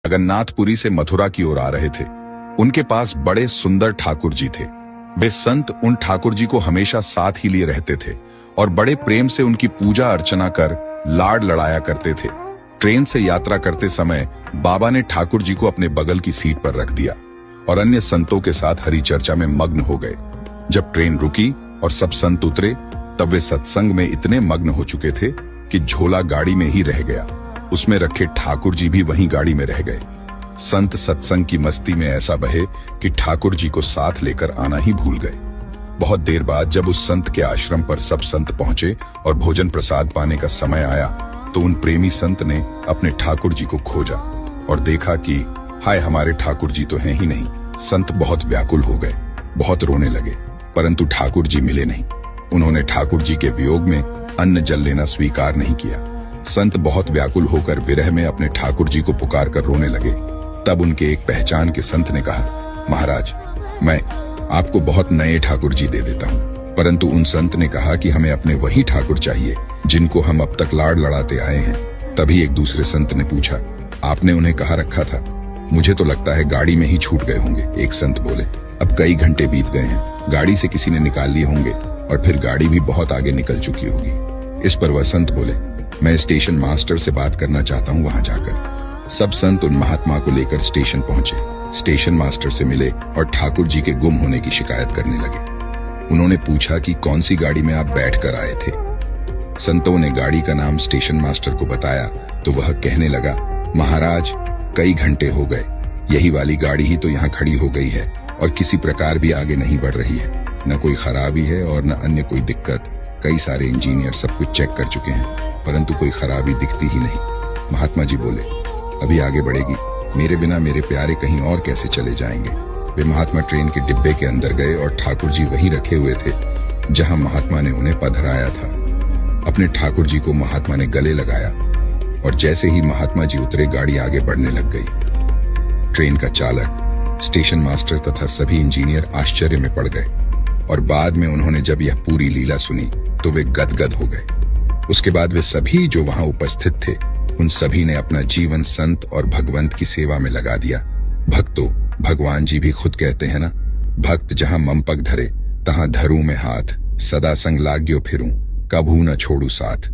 जगन्नाथपुरी से मथुरा की ओर आ रहे थे। उनके पास बड़े सुंदर ठाकुर जी थे। वे संत उन ठाकुर जी को हमेशा साथ ही लिए रहते थे और बड़े प्रेम से उनकी पूजा अर्चना कर लाड लड़ाया करते थे। ट्रेन से यात्रा करते समय बाबा ने ठाकुर जी को अपने बगल की सीट पर रख दिया और अन्य संतों के साथ हरि चर्चा में मग्न हो गए। जब ट्रेन रुकी और सब संत उतरे, तब वे सत्संग में इतने मग्न हो चुके थे कि झोला गाड़ी में ही रह गया। उसमें रखे ठाकुर जी भी वहीं गाड़ी में रह गए। संत सत्संग की मस्ती में ऐसा बहे कि ठाकुर जी को साथ लेकर आना ही भूल गए। बहुत देर बाद जब उस संत के आश्रम पर सब संत पहुंचे और भोजन प्रसाद पाने का समय आया, तो उन प्रेमी संत ने अपने ठाकुर जी को खोजा और देखा कि हाय, हमारे ठाकुर जी तो हैं ही नहीं। संत बहुत व्याकुल हो गए, बहुत रोने लगे, परंतु ठाकुर जी मिले नहीं। उन्होंने ठाकुर जी के वियोग में अन्न जल लेना स्वीकार नहीं किया। संत बहुत व्याकुल होकर विरह में अपने ठाकुर जी को पुकार कर रोने लगे। तब उनके एक पहचान के संत ने कहा, महाराज, मैं आपको बहुत नए ठाकुर जी दे देता हूँ। परंतु उन संत ने कहा कि हमें अपने वही ठाकुर चाहिए जिनको हम अब तक लाड लड़ाते आए हैं। तभी एक दूसरे संत ने पूछा, आपने उन्हें कहाँ रखा था? मुझे तो लगता है गाड़ी में ही छूट गए होंगे। एक संत बोले, अब कई घंटे बीत गए हैं, गाड़ी से किसी ने निकाल लिए होंगे और फिर गाड़ी भी बहुत आगे निकल चुकी होगी। इस पर वह संत बोले, मैं स्टेशन मास्टर से बात करना चाहता हूँ वहां जाकर। सब संत उन महात्मा को लेकर स्टेशन पहुंचे। स्टेशन मास्टर से मिले और ठाकुर जी के गुम होने की शिकायत करने लगे। उन्होंने पूछा कि कौन सी गाड़ी में आप बैठकर आए थे। संतों ने गाड़ी का नाम स्टेशन मास्टर को बताया तो वह कहने लगा, महाराज, कई घंटे हो गए, यही वाली गाड़ी ही तो यहाँ खड़ी हो गई है और किसी प्रकार भी आगे नहीं बढ़ रही है। न कोई खराबी है और न अन्य कोई दिक्कत। कई सारे इंजीनियर सब कुछ चेक कर चुके हैं, परंतु कोई खराबी दिखती ही नहीं। महात्मा जी बोले, अभी आगे बढ़ेगी, मेरे बिना मेरे प्यारे कहीं और कैसे चले जाएंगे। वे महात्मा ट्रेन के डिब्बे के अंदर गए और ठाकुर जी वहीं रखे हुए थे जहां महात्मा ने उन्हें पधराया था। अपने ठाकुर जी को महात्मा ने गले लगाया और जैसे ही महात्मा जी उतरे, गाड़ी आगे बढ़ने लग गई। ट्रेन का चालक, स्टेशन मास्टर तथा सभी इंजीनियर आश्चर्य में पड़ गए और बाद में उन्होंने जब यह पूरी लीला सुनी तो वे गदगद हो गए। उसके बाद वे सभी जो वहां उपस्थित थे, उन सभी ने अपना जीवन संत और भगवंत की सेवा में लगा दिया। भक्तों, भगवान जी भी खुद कहते हैं ना, भक्त जहां ममपक धरे तहां धरूं में हाथ, सदा संग लाग्यो फिरूं, कभू न छोड़ू साथ।